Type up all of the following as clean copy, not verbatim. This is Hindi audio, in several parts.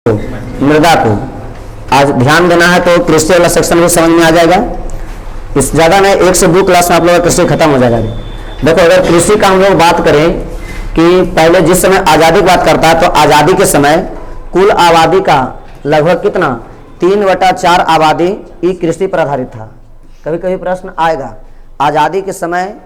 मृदा को आज ध्यान देना है तो कृषि वाला सेक्शन भी समझ में आ जाएगा। इस ज़्यादा नहीं, 1 से 2 क्लास में आप लोगों का कृषि खत्म हो जाएगा। देखो, अगर कृषि का हम लोग बात करें कि पहले जिस समय आज़ादी की बात करता है तो आज़ादी के समय कुल आबादी का लगभग कितना 3/4 आबादी ही कृषि पर आधारित था। कभी कभी प्रश्न आएगा, आज़ादी के समय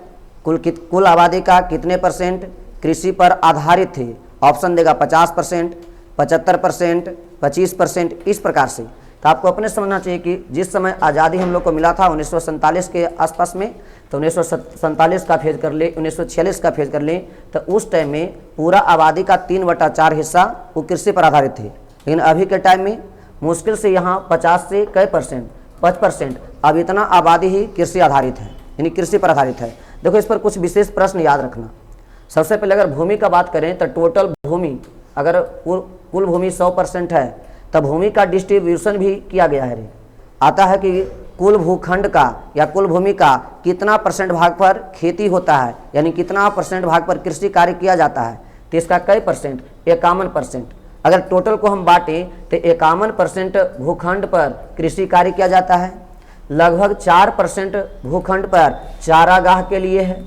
कुल आबादी का कितने % कृषि पर आधारित थे? ऑप्शन देगा 50%, 75%, 25%, इस प्रकार से। तो आपको अपने समझना चाहिए कि जिस समय आज़ादी हम लोग को मिला था 1947 के आसपास में, तो 1947 का फेज कर ले, 1946 का फेज कर ले, तो उस टाइम में पूरा आबादी का 3/4 हिस्सा वो कृषि पर आधारित थे। लेकिन अभी के टाइम में मुश्किल से यहाँ 50 से कई %, 5%, अब इतना आबादी ही कृषि आधारित है, यानी कृषि पर आधारित है। देखो, इस पर कुछ विशेष प्रश्न याद रखना। सबसे पहले अगर भूमि का बात करें तो टोटल भूमि, अगर कुल भूमि 100% है तब भूमि का डिस्ट्रीब्यूशन भी किया गया है। आता है कि कुल भूखंड का या कुल भूमि का कितना % भाग पर खेती होता है, यानी कितना % भाग पर कृषि कार्य किया जाता है। तो इसका कई %? 51%। अगर टोटल को हम बांटें तो 51% भूखंड पर कृषि कार्य किया जाता है। लगभग 4% भूखंड पर चारागाह के लिए है,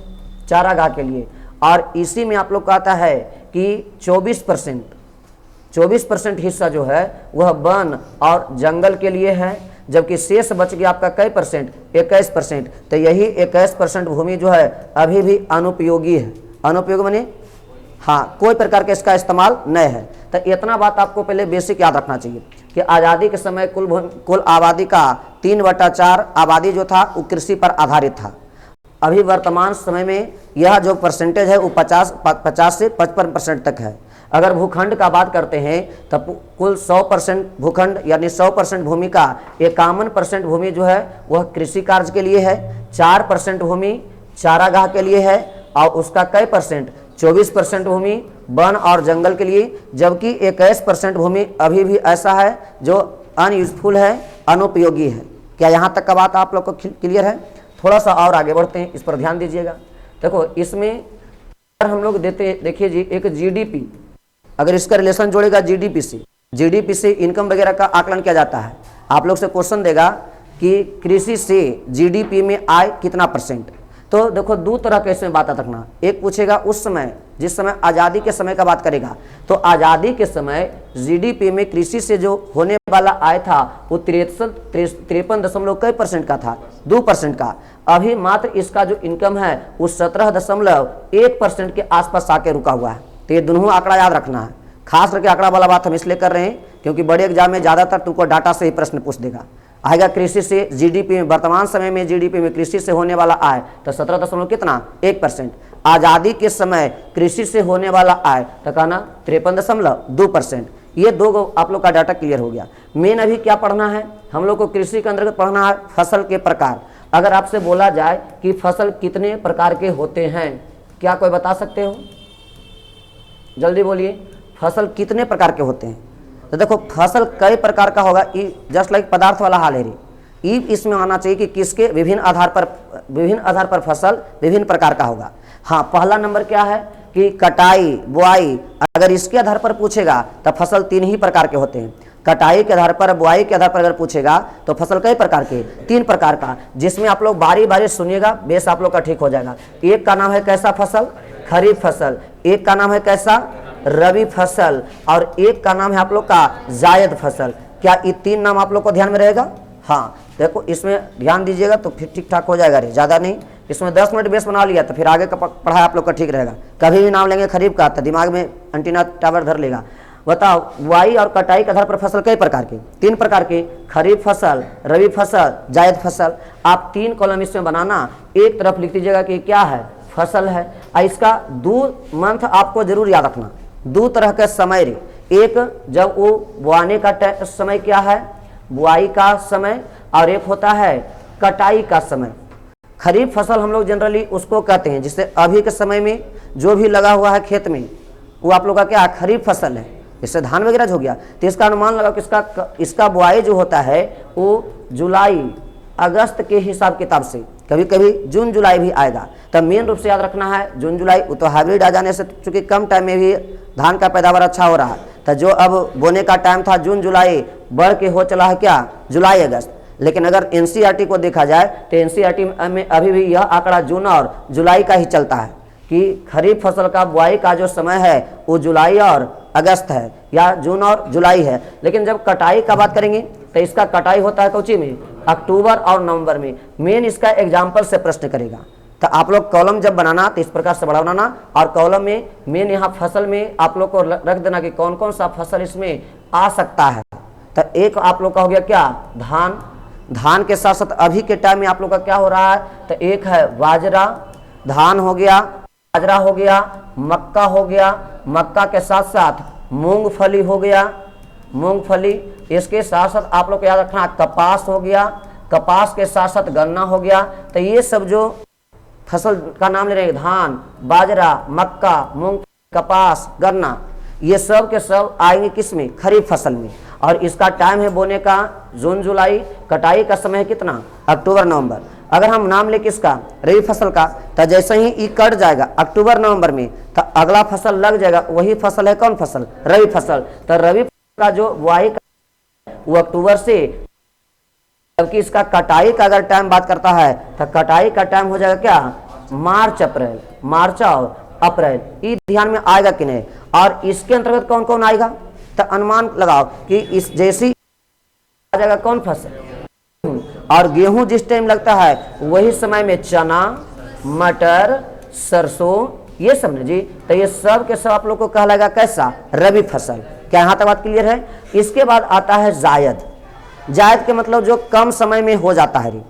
चारागाह के लिए। और इसी में आप लोग को आता है कि 24% हिस्सा जो है वह वन और जंगल के लिए है, जबकि शेष बच गया आपका कई %? 21%। तो यही 21% भूमि जो है अभी भी अनुपयोगी है। अनुपयोगी माने हाँ, कोई प्रकार का इसका इस्तेमाल नहीं है। तो इतना बात आपको पहले बेसिक याद रखना चाहिए कि आज़ादी के समय कुल आबादी का 3/4 आबादी जो था वो कृषि पर आधारित था। अभी वर्तमान समय में यह जो परसेंटेज है वो 50 से 55% तक है। अगर भूखंड का बात करते हैं तब कुल 100% भूखंड यानी 100% भूमि का 51% भूमि जो है वह कृषि कार्य के लिए है, 4% भूमि चारागाह के लिए है और उसका कई %? 24% भूमि वन और जंगल के लिए, जबकि 21% भूमि अभी भी ऐसा है जो अनयूजफुल है, अनुपयोगी है। क्या यहाँ तक का बात आप लोग को क्लियर है? थोड़ा सा और आगे बढ़ते हैं, इस पर ध्यान दीजिएगा। देखो, इसमें अगर हम लोग देखिए जी, एक जीडीपी, अगर इसका रिलेशन जोड़ेगा जीडीपी से इनकम वगैरह का आकलन किया जाता है। आप लोग से क्वेश्चन देगा कि कृषि से जीडीपी में आय कितना %? तो देखो, 2 तरह के इसमें बात रखना। एक पूछेगा उस समय जिस समय आज़ादी के समय का बात करेगा, तो आज़ादी के समय जीडीपी में कृषि से जो होने वाला आय था वो 53.कई % का था, 2% का। अभी मात्र इसका जो इनकम है वो 17.1% के आसपास आके रुका हुआ है। तो ये दोनों आंकड़ा याद रखना है। खास करके आंकड़ा वाला बात हम इसलिए कर रहे हैं क्योंकि बड़े एग्जाम में ज़्यादातर तुमको डाटा से ही प्रश्न पूछ देगा। आएगा कृषि से जीडीपी में, वर्तमान समय में जीडीपी में कृषि से होने वाला आय तो 17.1%। आज़ादी के समय कृषि से होने वाला आय तो कहना 53.2%। ये 2 आप लोग का डाटा क्लियर हो गया। मेन अभी क्या पढ़ना है हम लोग को? कृषि के अंतर्गत पढ़ना है फसल के प्रकार। अगर आपसे बोला जाए कि फसल कितने प्रकार के होते हैं, क्या कोई बता सकते हो? जल्दी बोलिए, फसल कितने प्रकार के होते हैं? तो देखो, फसल कई प्रकार का होगा। जस्ट लाइक पदार्थ वाला हाल है रे। इसमें आना चाहिए कि किसके विभिन्न आधार पर फसल विभिन्न प्रकार का होगा। हाँ, पहला नंबर क्या है कि कटाई, बुआई। अगर इसके आधार पर पूछेगा तो फसल 3 ही प्रकार के होते हैं। कटाई के आधार पर, बुआई के आधार पर अगर पूछेगा तो फसल कई प्रकार के? 3 प्रकार का, जिसमें आप लोग बारी बारी सुनिएगा, बेस आप लोग का ठीक हो जाएगा। एक का नाम है कैसा फसल? खरीफ फसल। एक का नाम है कैसा? रबी फसल। और एक का नाम है आप लोग का जायद फसल। क्या ये 3 नाम आप लोग को ध्यान में रहेगा? हाँ, देखो इसमें ध्यान दीजिएगा तो फिर ठीक ठाक हो जाएगा रे, ज़्यादा नहीं। इसमें 10 मिनट बेस बना लिया तो फिर आगे का पढ़ाई आप लोग का ठीक रहेगा। कभी भी नाम लेंगे खरीफ का तो दिमाग में एंटीना टावर धर लेगा। बताओ, बुआई और कटाई के आधार पर फसल कई प्रकार के? 3 प्रकार के, खरीफ फसल, रबी फसल, जायद फसल। आप 3 कॉलम इसमें बनाना, एक तरफ लिख दीजिएगा कि क्या है? फसल है। इसका 2 मंथ आपको जरूर याद रखना। 2 तरह के समय रे। एक जब वो बुआने का समय क्या है, बुआई का समय, और एक होता है कटाई का समय। खरीफ फसल हम लोग जनरली उसको कहते हैं जिससे अभी के समय में जो भी लगा हुआ है खेत में वो आप लोग का क्या खरीफ फसल है। इससे धान वगैरह हो गया तो इसका अनुमान लगा कि इसका बुआई जो होता है वो जुलाई अगस्त के हिसाब किताब से, कभी कभी जून जुलाई भी आएगा। तब मेन रूप से याद रखना है जून जुलाई। वो तो हाइब्रिड आ जाने से चूंकि कम टाइम में भी धान का पैदावार अच्छा हो रहा है तो जो अब बोने का टाइम था जून जुलाई, बढ़ के हो चला है क्या जुलाई अगस्त। लेकिन अगर एनसीईआरटी को देखा जाए तो एनसीईआरटी में अभी भी यह आंकड़ा जून और जुलाई का ही चलता है कि खरीफ फसल का बुआई का जो समय है वो जुलाई और अगस्त है या जून और जुलाई है। लेकिन जब कटाई का बात करेंगे तो इसका कटाई होता है कौची में, अक्टूबर और नवंबर में। मेन इसका एग्जाम्पल से प्रश्न करेगा, तो आप लोग कॉलम जब बनाना तो इस प्रकार से बड़ा बनाना, और कॉलम में मेन यहाँ फसल में आप लोग को रख देना कि कौन कौन सा फसल इसमें आ सकता है। तो एक आप लोग का हो गया क्या, धान। धान के साथ साथ अभी के टाइम में आप लोग का क्या हो रहा है, तो एक है बाजरा, धान हो गया, बाजरा हो गया, मक्का हो गया, मक्का के साथ साथ मूंगफली हो गया, मूंगफली। इसके साथ साथ आप लोग को याद रखना कपास हो गया, कपास के साथ साथ गन्ना हो गया। तो ये सब जो फसल का नाम ले रहे हैं, धान, बाजरा, मक्का, मूंग, कपास, गन्ना, ये सब के सब आएंगे किस में, खरीफ फसल में। और इसका टाइम है बोने का जून जुलाई, कटाई का समय है कितना, अक्टूबर नवंबर। अगर हम नाम ले किसका, रबी फसल का, तो जैसे ही ये कट जाएगा अक्टूबर नवंबर में तो अगला फसल लग जाएगा, वही फसल है कौन फसल, रबी फसल। तो रबी का जो बुआई का वो अक्टूबर से, जबकि इसका कटाई का अगर टाइम बात करता है तो कटाई का टाइम हो जाएगा क्या, मार्च अप्रैल, मार्च और अप्रैल। ये ध्यान में आएगा कि नहीं। और इसके अंतर्गत कौन कौन आएगा, तो अनुमान लगाओ कि इस जैसी आ जाएगा कौन फसल, और गेहूं जिस टाइम लगता है वही समय में चना, मटर, सरसों, ये सब ना जी। तो ये सब के सब आप लोग को कहलाएगा कैसा, रबी फसल। क्या यहाँ तक बात क्लियर है। इसके बाद आता है जायद। जायद के मतलब जो कम समय में हो जाता है।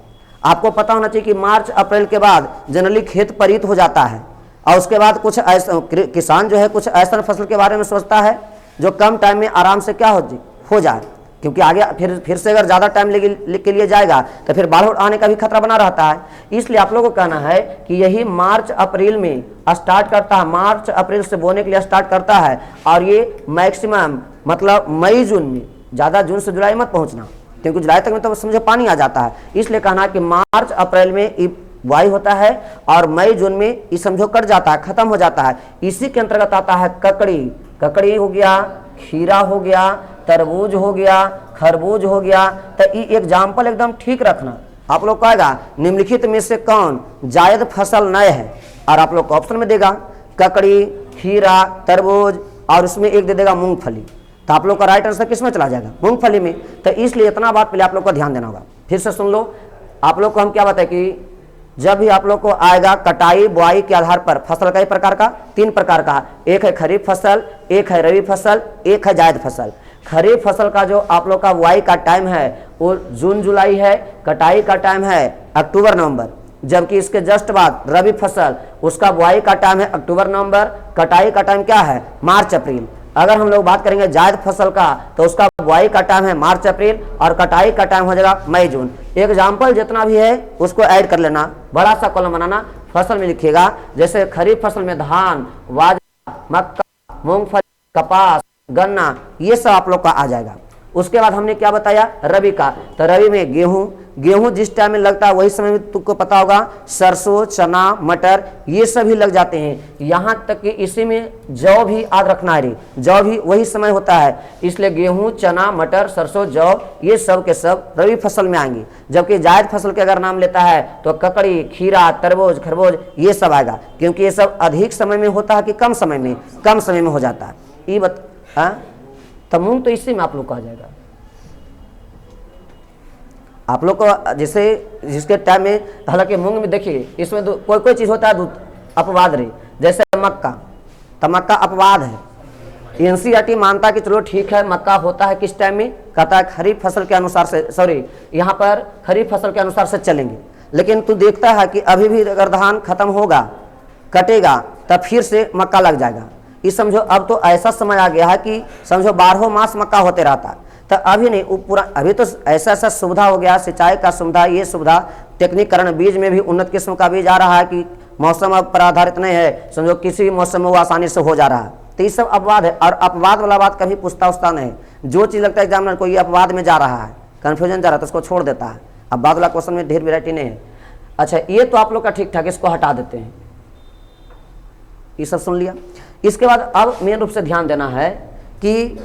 आपको पता होना चाहिए कि मार्च अप्रैल के बाद जनरली खेत परीत हो जाता है, और उसके बाद कुछ ऐसा किसान जो है कुछ ऐसा फसल के बारे में सोचता है जो कम टाइम में आराम से क्या हो जाए, क्योंकि आगे फिर से अगर ज़्यादा टाइम के लिए जाएगा तो फिर बाढ़ आने का भी खतरा बना रहता है। इसलिए आप लोगों को कहना है कि यही मार्च अप्रैल में स्टार्ट करता है, मार्च अप्रैल से बोने के लिए स्टार्ट करता है, और ये मैक्सिमम मतलब मई जून में, ज़्यादा जून से जुलाई मत पहुँचना, क्योंकि जुलाई तक में तो समझो पानी आ जाता है। इसलिए कहना है कि मार्च अप्रैल में बुआई होता है और मई जून में ये समझो कट जाता है, खत्म हो जाता है। इसी के अंतर्गत आता है ककड़ी। ककड़ी हो गया, खीरा हो गया, तरबूज हो गया, खरबूज हो गया। तो ये एग्जाम्पल एकदम ठीक रखना। आप लोग कहेगा निम्नलिखित में से कौन जायद फसल नए है, और आप लोग को ऑप्शन में देगा ककड़ी, खीरा, तरबूज, और उसमें एक दे देगा मूंगफली। तो आप लोग का राइट आंसर किस में चला जाएगा, मूंगफली में। तो इसलिए इतना बात पहले आप लोग को ध्यान देना होगा। फिर से सुन लो, आप लोग को हम क्या बताए कि जब भी आप लोग को आएगा कटाई बुआई के आधार पर फसल कई प्रकार का, 3 प्रकार का, एक है खरीफ फसल, एक है रबी फसल, एक है जायद फसल। खरीफ फसल का जो आप लोग का बुआई का टाइम है वो जून जुलाई है, कटाई का टाइम है अक्टूबर नवंबर। जबकि इसके जस्ट बाद रबी फसल, उसका बुआई का टाइम है अक्टूबर नवंबर, कटाई का टाइम क्या है मार्च अप्रैल। अगर हम लोग बात करेंगे जायद फसल का तो उसका बुआई का टाइम है मार्च अप्रैल और कटाई का टाइम हो जाएगा मई जून। एग्जाम्पल जितना भी है उसको ऐड कर लेना, बड़ा सा कॉलम बनाना, फसल में लिखिएगा। जैसे खरीफ फसल में धान, बाजरा, मक्का, मूंगफली, कपास, गन्ना, ये सब आप लोग का आ जाएगा। उसके बाद हमने क्या बताया रबी का, तो रबी में गेहूं, गेहूं जिस टाइम में लगता है वही समय में तुमको पता होगा सरसों, चना, मटर, ये सभी लग जाते हैं। यहाँ तक कि इसी में जौ भी याद रखना है, जौ भी वही समय होता है। इसलिए गेहूं, चना, मटर, सरसों, जौ, ये सब के सब रबी फसल में आएंगे। जबकि जायद फसल के अगर नाम लेता है तो ककड़ी, खीरा, तरबूज, खरबूज, ये सब आएगा, क्योंकि ये सब अधिक समय में होता है कि कम समय में, कम समय में हो जाता है। ये तो मूंग तो इसी में आप लोग को आ जाएगा। आप लोग को जैसे जिसके टाइम में, हालांकि मूंग में देखिए इसमें कोई कोई चीज़ होता है अपवाद रही, जैसे मक्का, तो मक्का अपवाद है। एनसीईआरटी मानता कि चलो ठीक है मक्का होता है किस टाइम में, कहता है खरीफ फसल के अनुसार से, सॉरी यहाँ पर खरीफ फसल के अनुसार से चलेंगे। लेकिन तू देखता है कि अभी भी अगर धान खत्म होगा, कटेगा, तब फिर से मक्का लग जाएगा। ये समझो अब तो ऐसा समय आ गया है कि समझो 12 मास मक्का होते रहता है। तो अभी नहीं, पूरा अभी तो ऐसा ऐसा सुविधा हो गया, सिंचाई का सुविधा, ये सुविधा, टेक्निकरण, बीज में भी उन्नत किस्म का बीज आ रहा है कि मौसम पर आधारित नहीं है, समझो किसी भी मौसम में वो आसानी से हो जा रहा है। तो ये सब अपवाद है, और अपवाद वाला बात कभी पूछता उछता नहीं। जो चीज़ लगता है एग्जामिनर को ये अपवाद में जा रहा है, कन्फ्यूजन जा रहा है, तो उसको छोड़ देता है। अब बाद वाला क्वेश्चन में ढेर वेराइटी नहीं है। अच्छा, ये तो आप लोग का ठीक ठाक, इसको हटा देते हैं। ये सब सुन लिया। इसके बाद अब मेन रूप से ध्यान देना है कि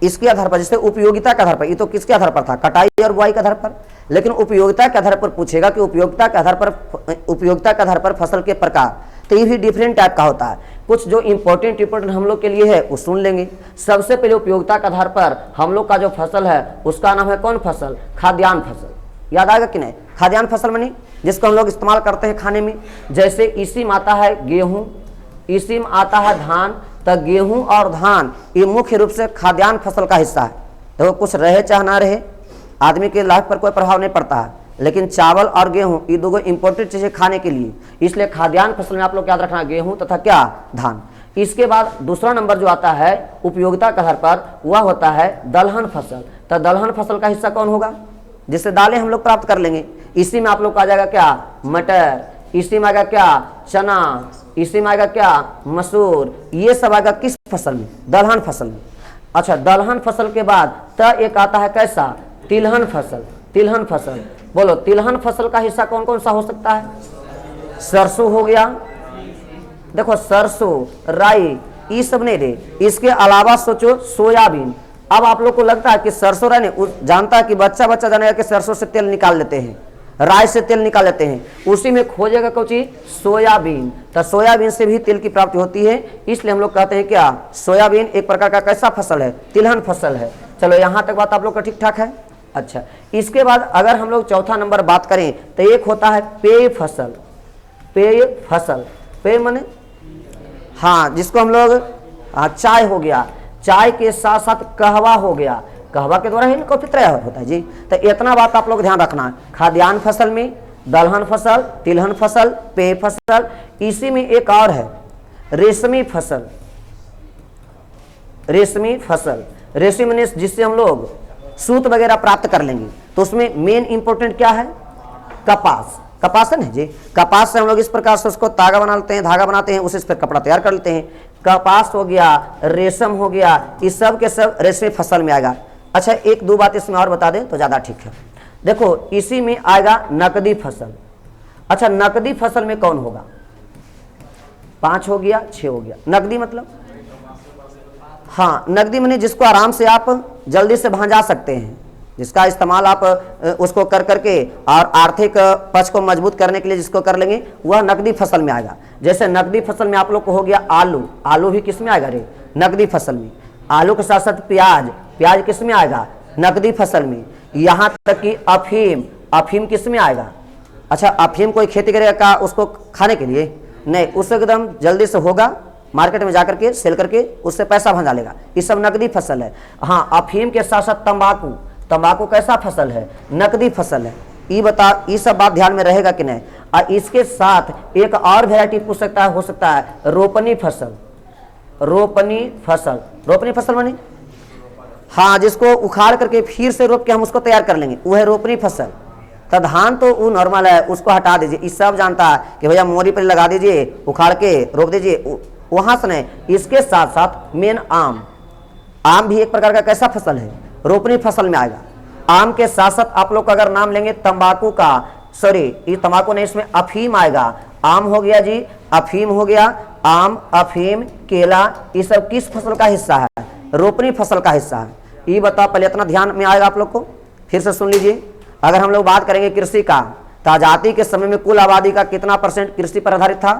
इसके आधार पर, जैसे उपयोगिता के आधार पर, ये तो किसके आधार पर था, कटाई और बुआई के आधार पर, लेकिन उपयोगिता के आधार पर पूछेगा कि उपयोगिता के आधार पर फसल के प्रकार, तो ये भी डिफरेंट टाइप का होता है। कुछ जो इंपॉर्टेंट हम लोग के लिए है वो सुन लेंगे। सबसे पहले उपयोगिता के आधार पर हम लोग का जो फसल है उसका नाम है कौन फसल, खाद्यान्न फसल। याद आएगा कि नहीं, खाद्यान्न फसल मानी जिसको हम लोग इस्तेमाल करते हैं खाने में। जैसे इसी में आता है गेहूं, इसी में आता है धान, तो गेहूं और धान ये मुख्य रूप से खाद्यान्न फसल का हिस्सा है। तो कुछ रहे चाहे ना रहे, आदमी के लाइफ पर कोई प्रभाव नहीं पड़ता है, लेकिन चावल और गेहूं ये दो इंपॉर्टेंट चीजें खाने के लिए, इसलिए खाद्यान्न फसल में आप लोग याद रखना गेहूं तथा क्या, धान। इसके बाद दूसरा नंबर जो आता है उपयोगिता के आधार पर वह होता है दलहन फसल। तो दलहन फसल का हिस्सा कौन होगा, जिससे दालें हम लोग प्राप्त कर लेंगे। इसी में आप लोग का आ जाएगा क्या, मटर, इसी में आएगा क्या, चना, इसी में आएगा क्या, मसूर। ये सब आएगा किस फसल में, दलहन फसल में। अच्छा, दलहन फसल के बाद तो एक आता है कैसा, तिलहन फसल। तिलहन फसल, बोलो तिलहन फसल का हिस्सा कौन कौन सा हो सकता है, सरसों हो गया, देखो सरसों, राई, ये सब नहीं दे। इसके अलावा सोचो सोयाबीन। अब आप लोग को लगता है कि सरसों, राई नहीं जानता है कि बच्चा जानेगा कि सरसों से तेल निकाल लेते हैं, राई से तेल निकाल लेते हैं, उसी में खोजेगा कौन चीज, सोयाबीन। तो सोयाबीन से भी तेल की प्राप्ति होती है, इसलिए हम लोग कहते हैं क्या, सोयाबीन एक प्रकार का कैसा फसल है, तिलहन फसल है। चलो यहाँ तक बात आप लोग का ठीक ठाक है। अच्छा, इसके बाद अगर हम लोग चौथा नंबर बात करें तो एक होता है पेय फसल। पेय फसल, पेय माने हाँ, जिसको हम लोग चाय हो गया, चाय के साथ साथ कहवा हो गया, कहवा के द्वारा ही ना कॉफी तैयार होता है जी। तो इतना बात आप लोग ध्यान रखना, खाद्यान्न फसल में दलहन फसल, तिलहन फसल, पेय फसल। इसी में एक और है रेशमी फसल। रेशमी फसल, रेशमी जिससे हम लोग सूत वगैरह प्राप्त कर लेंगे, तो उसमें मेन इंपॉर्टेंट क्या है, कपास। कपास है ना जी, कपास से हम लोग इस प्रकार से उसको तागा बनाते हैं, धागा बनाते हैं, उससे फिर कपड़ा तैयार कर लेते हैं। कपास हो गया, रेशम हो गया, इस सब के सब रेशमी फसल में आएगा। अच्छा, एक दो बात इसमें और बता दें तो ज़्यादा ठीक है। देखो इसी में आएगा नकदी फसल। अच्छा, नकदी फसल में कौन होगा, 5 हो गया, 6 हो गया। नकदी मतलब हाँ, नकदी माने जिसको आराम से आप जल्दी से भंजा सकते हैं, जिसका इस्तेमाल आप उसको कर करके और आर्थिक पक्ष को मजबूत करने के लिए जिसको कर लेंगे, वह नकदी फसल में आएगा। जैसे नकदी फसल में आप लोग को हो गया आलू, आलू भी किस में आएगा रे, नकदी फसल में। आलू के साथ साथ प्याज, प्याज किस में आएगा, नकदी फसल में। यहाँ तक कि अफीम, अफीम किस में आएगा। अच्छा, अफीम कोई खेती करेगा का उसको खाने के लिए नहीं, उससे एकदम जल्दी से होगा, मार्केट में जाकर के सेल करके उससे पैसा भंजा लेगा, ये सब नकदी फसल है। हाँ, अफीम के साथ साथ तंबाकू, तंबाकू कैसा फसल है, नकदी फसल है। ये बता, ये सब बात ध्यान में रहेगा कि नहीं। और इसके साथ एक और वैरायटी पूछ सकता है, हो सकता है रोपनी फसल। रोपनी फसल, रोपनी फसल मानी हाँ, जिसको उखाड़ करके फिर से रोप के हम उसको तैयार कर लेंगे, वो है रोपनी फसल। तो धान तो वो नॉर्मल है, उसको हटा दीजिए, इस सब जानता है कि भैया मोरी पर लगा दीजिए, उखाड़ के रोप दीजिए, वहां से नहीं। इसके साथ साथ मेन आम, आम भी एक प्रकार का कैसा फसल है, रोपनी फसल में आएगा। आम के साथ साथ आप लोग अगर नाम लेंगे तंबाकू का, सॉरी ये तंबाकू नहीं, इसमें अफीम आएगा। आम हो गया जी, अफीम हो गया, आम, अफीम, केला, ये सब किस फसल का हिस्सा है, रोपनी फसल का हिस्सा है। ये बताओ, पहले इतना ध्यान में आएगा आप लोग को, फिर से सुन लीजिए। अगर हम लोग बात करेंगे कृषि का, तो आजादी के समय में कुल आबादी का कितना % कृषि पर आधारित था,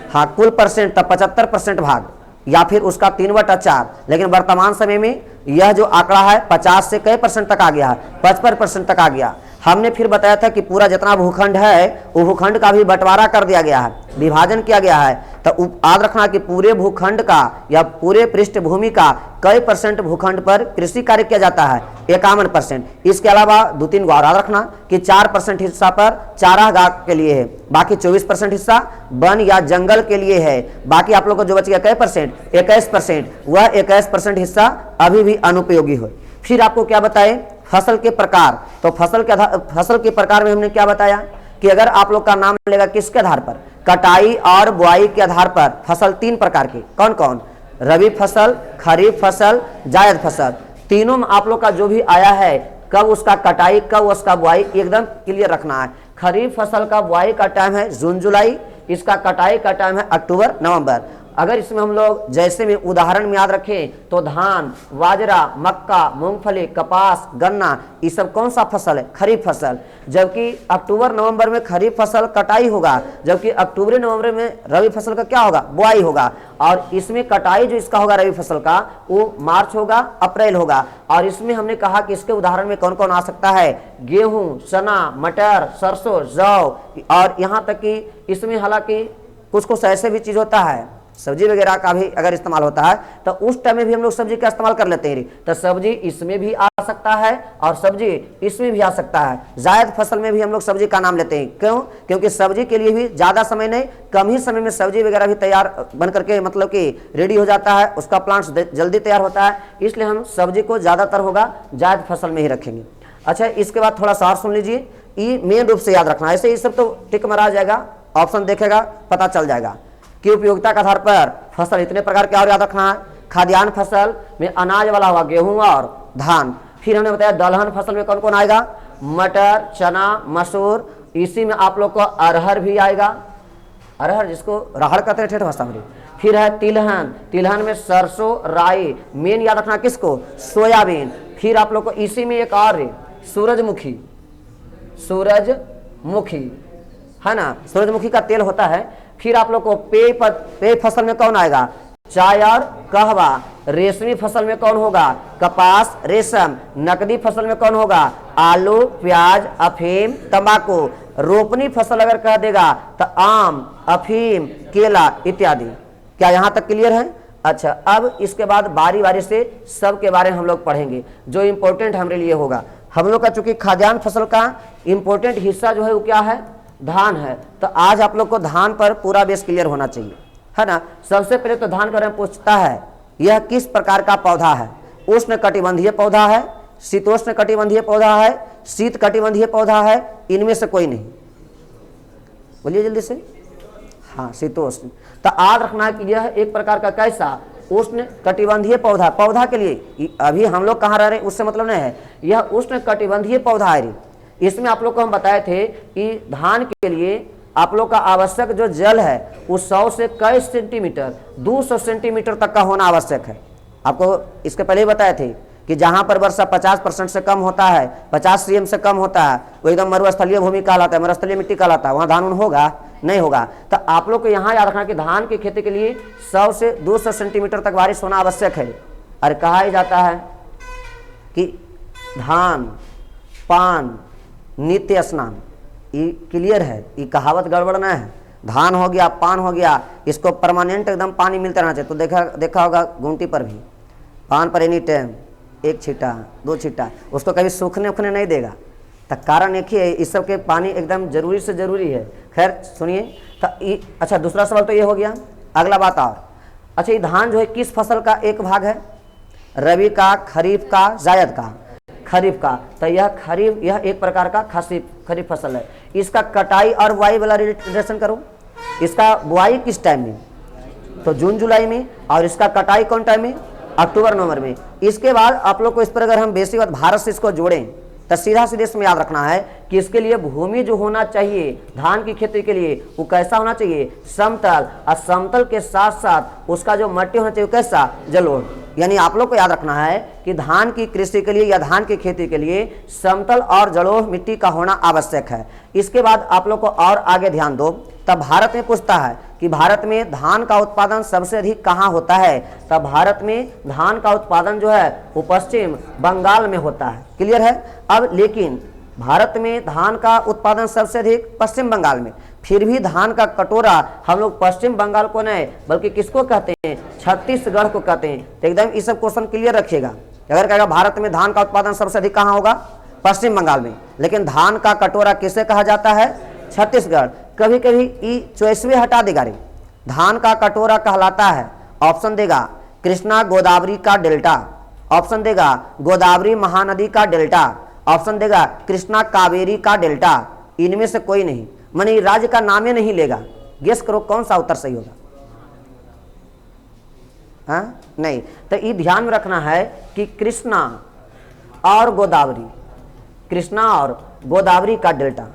हाँ कुल परसेंट तब 75% भाग, या फिर उसका 3/4। लेकिन वर्तमान समय में यह जो आंकड़ा है 50 से कई % तक आ गया है, 55% तक आ गया। हमने फिर बताया था कि पूरा जितना भूखंड है वो भूखंड का भी बंटवारा कर दिया गया है, विभाजन किया गया है। तो याद रखना कि पूरे भूखंड का या पूरे पृष्ठभूमि का कई % भूखंड पर कृषि कार्य किया जाता है, 51%। इसके अलावा 2-3 गौ याद रखना कि 4% हिस्सा पर चारागाह के लिए है, बाकी 24% हिस्सा वन या जंगल के लिए है। बाकी आप लोग को जो बच गया कई %, 21%, वह 21% हिस्सा अभी भी अनुपयोगी हो। फिर आपको क्या बताए, फसल के प्रकार। तो फसल के प्रकार में हमने क्या बताया कि अगर आप लोग का नाम लेगा किसके आधार पर, कटाई और बुआई के आधार पर फसल 3 प्रकार के, कौन कौन, रबी फसल, खरीफ फसल, जायद फसल। तीनों में आप लोग का जो भी आया है, कब उसका कटाई कब उसका बुआई एकदम क्लियर रखना है। खरीफ फसल का बुआई का टाइम है जून जुलाई, इसका कटाई का टाइम है अक्टूबर नवंबर। अगर इसमें हम लोग जैसे में उदाहरण में याद रखें तो धान, बाजरा, मक्का, मूंगफली, कपास, गन्ना, ये सब कौन सा फसल है? खरीफ फसल। जबकि अक्टूबर नवंबर में खरीफ फसल कटाई होगा, जबकि अक्टूबर नवंबर में रबी फसल का क्या होगा? बुआई होगा। और इसमें कटाई जो इसका होगा रबी फसल का वो मार्च होगा, अप्रैल होगा। और इसमें हमने कहा कि इसके उदाहरण में कौन कौन आ सकता है? गेहूं, चना, मटर, सरसों, जौ, और यहाँ तक कि इसमें हालांकि कुछ कुछ ऐसे भी चीज होता है, सब्जी वगैरह का भी अगर इस्तेमाल होता है तो उस टाइम में भी हम लोग सब्जी का इस्तेमाल कर लेते हैं। तो सब्जी इसमें भी आ सकता है और सब्जी इसमें भी आ सकता है। जायद फसल में भी हम लोग सब्जी का नाम लेते हैं। क्यों? क्योंकि सब्जी के लिए भी ज़्यादा समय नहीं, कम ही समय में सब्जी वगैरह भी तैयार बन करके मतलब कि रेडी हो जाता है, उसका प्लांट्स जल्दी तैयार होता है, इसलिए हम सब्जी को ज़्यादातर होगा जायद फसल में ही रखेंगे। अच्छा, इसके बाद थोड़ा सा और सुन लीजिए, ये मेन रूप से याद रखना। ऐसे ये सब तो टिक मारा जाएगा, ऑप्शन देखेगा पता चल जाएगा कि उपयोगिता के आधार पर फसल इतने प्रकार के और याद रखना है। खाद्यान्न फसल में अनाज वाला हुआ गेहूं और धान। फिर हमने बताया दलहन फसल में कौन कौन आएगा? मटर, चना, मसूर, इसी में आप लोग को अरहर भी आएगा, अरहर जिसको राहड़ कहते हैं ठेठ भाषा में। फिर है तिलहन, तिलहन में सरसों, राई, मेन याद रखना किसको? सोयाबीन। फिर आप लोग को इसी में एक और सूरजमुखी, सूरजमुखी है ना, सूरजमुखी का तेल होता है। फिर आप लोग को पेय फसल में कौन आएगा? चाय और कहवा। रेशमी फसल में कौन होगा? कपास, रेशम। नकदी फसल में कौन होगा? आलू, प्याज, अफीम, तंबाकू। रोपनी फसल अगर कह देगा तो आम, अफीम, केला इत्यादि। क्या यहाँ तक क्लियर है? अच्छा, अब इसके बाद बारी बारी से सब के बारे में हम लोग पढ़ेंगे जो इम्पोर्टेंट हमारे लिए होगा। हम लोग का चूंकि खाद्यान्न फसल का इम्पोर्टेंट हिस्सा जो है वो क्या है? धान है। तो आज आप लोग को धान पर पूरा बेस क्लियर होना चाहिए, है ना। सबसे पहले तो धान के बारे में पूछता है यह किस प्रकार का पौधा है? उष्ण कटिबंधीय पौधा है, शीतोष्ण कटिबंधीय पौधा है, शीत कटिबंधीय पौधा है, इनमें से कोई नहीं। बोलिए जल्दी से। हाँ, शीतोष्ण। तो याद रखना है कि यह एक प्रकार का कैसा? उष्ण कटिबंधीय पौधा। पौधा के लिए अभी हम लोग कहाँ रह रहे हैं उससे मतलब नहीं है, यह उष्ण कटिबंधीय पौधा है। इसमें आप लोग को हम बताए थे कि धान के लिए आप लोग का आवश्यक जो जल है वो 100 से कई सेंटीमीटर, 200 सेंटीमीटर तक का होना आवश्यक है। आपको इसके पहले ही बताए थे कि जहाँ पर वर्षा 50% से कम होता है, 50 CM से कम होता है, वो एकदम मरुस्थलीय भूमि कहलाता है, मरुस्थलीय मिट्टी कहलाता है, वहाँ धान होगा नहीं होगा। तो आप लोग को यहाँ याद रखना कि धान की खेती के लिए 100 से 200 सेंटीमीटर तक बारिश होना आवश्यक है। और कहा ही जाता है कि धान, पान, नित्य स्नान। ये क्लियर है, ये कहावत गड़बड़ ना है। धान हो गया, पान हो गया, इसको परमानेंट एकदम पानी मिलता रहना चाहिए। तो देखा होगा गुमटी पर भी, पान पर एनी टाइम 1 छींटा 2 छींटा, उसको कभी सूखने उखने नहीं देगा। तो कारण एक ही है, इस सब के पानी एकदम जरूरी से जरूरी है। खैर सुनिए, तो अच्छा दूसरा सवाल तो ये हो गया। अगला बात और, अच्छा ये धान जो है किस फसल का एक भाग है? रबी का, खरीफ का, जायद का? खरीफ का। तो यह खरीफ, यह एक प्रकार का खरीफ फसल है। इसका कटाई और बुआई वाला रिलेशन करो। इसका बुआई किस टाइम में? तो जून जुलाई में। और इसका कटाई कौन टाइम में? अक्टूबर नवंबर में। इसके बाद आप लोग को इस पर अगर हम बेसिक बात भारत से इसको जोड़ें तो सीधा सीधे इसमें याद रखना है कि इसके लिए भूमि जो होना चाहिए धान की खेती के लिए वो कैसा होना चाहिए? समतल। और समतल के साथ साथ उसका जो मट्टी होना चाहिए कैसा? जलोढ़। यानी आप लोग को याद रखना है कि धान की कृषि के लिए या धान की खेती के लिए समतल और जलोढ़ मिट्टी का होना आवश्यक है। इसके बाद आप लोग को और आगे ध्यान दो, तब भारत में पूछता है कि भारत में धान का उत्पादन सबसे अधिक कहाँ होता है? तब भारत में धान का उत्पादन जो है वो पश्चिम बंगाल में होता है। क्लियर है? अब लेकिन भारत में धान का उत्पादन सबसे अधिक पश्चिम बंगाल में, फिर भी धान का कटोरा हम लोग पश्चिम बंगाल को नहीं बल्कि किसको कहते हैं? छत्तीसगढ़ को कहते हैं। तो एकदम ये सब क्वेश्चन क्लियर रखिएगा। अगर कहेगा भारत में धान का उत्पादन सबसे अधिक कहाँ होगा? पश्चिम बंगाल में, लेकिन धान का कटोरा किसे कहा जाता है? छत्तीसगढ़। कभी कभी ई चॉइसवे हटा देगा रे, धान का कटोरा कहलाता है, ऑप्शन देगा कृष्णा गोदावरी का डेल्टा, ऑप्शन देगा गोदावरी महानदी का डेल्टा, ऑप्शन देगा कृष्णा कावेरी का डेल्टा। इनमें से कोई नहीं, माने राज्य का नाम ही नहीं लेगा। गेस करो कौन सा उत्तर सही होगा? हाँ नहीं, तो ये ध्यान में रखना है कि कृष्णा और गोदावरी, कृष्णा और गोदावरी का डेल्टा।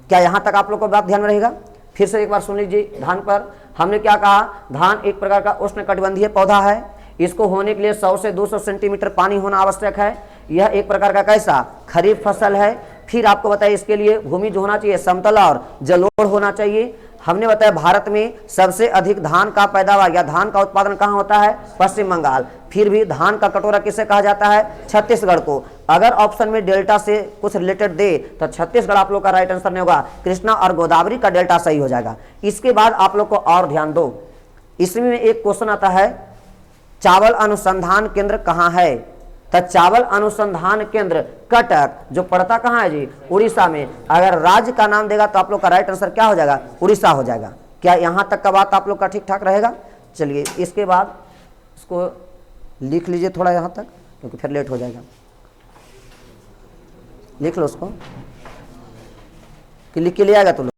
क्या यहाँ तक आप लोग को बात ध्यान में रहेगा? फिर से एक बार सुन लीजिए। धान पर हमने क्या कहा, धान एक प्रकार का उष्णकटिबंधीय पौधा है। इसको होने के लिए 100 से 200 सेंटीमीटर पानी होना आवश्यक है। यह एक प्रकार का कैसा खरीफ फसल है। फिर आपको बताइए इसके लिए भूमि जो होना चाहिए समतल और जलोढ़ होना चाहिए। हमने बताया भारत में सबसे अधिक धान का पैदावार या धान का उत्पादन कहाँ होता है, पश्चिम बंगाल। फिर भी धान का कटोरा किसे कहा जाता है, छत्तीसगढ़ को। अगर ऑप्शन में डेल्टा से कुछ रिलेटेड दे तो छत्तीसगढ़ आप लोग का राइट आंसर नहीं होगा, कृष्णा और गोदावरी का डेल्टा सही हो जाएगा। इसके बाद आप लोग को और ध्यान दो, इसमें एक क्वेश्चन आता है चावल अनुसंधान केंद्र कहाँ है। तो चावल अनुसंधान केंद्र कटक जो पड़ता कहाँ है जी, उड़ीसा में। अगर राज्य का नाम देगा तो आप लोग का राइट आंसर क्या हो जाएगा, उड़ीसा हो जाएगा। क्या यहाँ तक का बात आप लोग का ठीक ठाक रहेगा। चलिए इसके बाद इसको लिख लीजिए थोड़ा यहाँ तक, क्योंकि फिर लेट हो जाएगा। लिख लो उसको कि लिख के ले आएगा तो